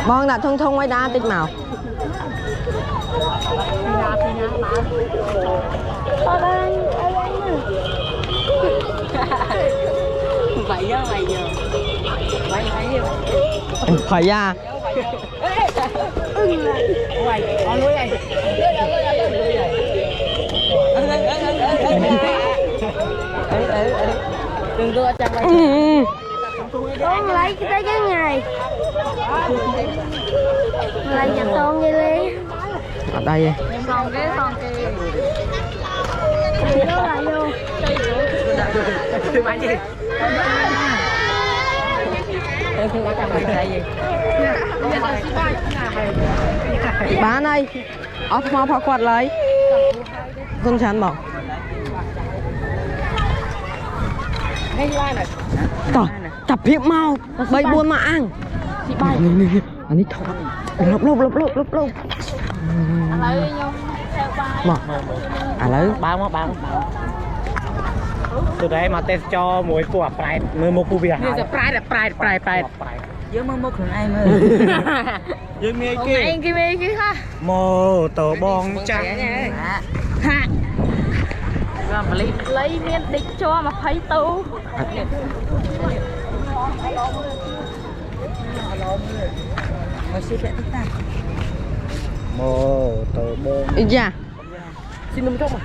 Bong đã thông thông ấy đá tích màu. Vậy giờ vậy Phải ra. đừng đưa cho mày con lấy cái ngày lại nhập con đi đi Ở đây. xong cái nó lại luôn Bán đây. Ở thằng phá quạt lấy. Con chán bảo. Trời, chập hiệp mau. Bây buôn mà ăn. Nè. Anh ấy thôi. Lộp. Mà. À lấy. Bao từ đấy mà test cho mỗi của pride mới một khu việc pride dưới mơ mốc thường ai mơ dưới mi kia anh kia ha mồ tổ bong trắng ha lấy miếng địch cho mà thấy tu mồ tổ bong Ý da. xin nâng chốc mà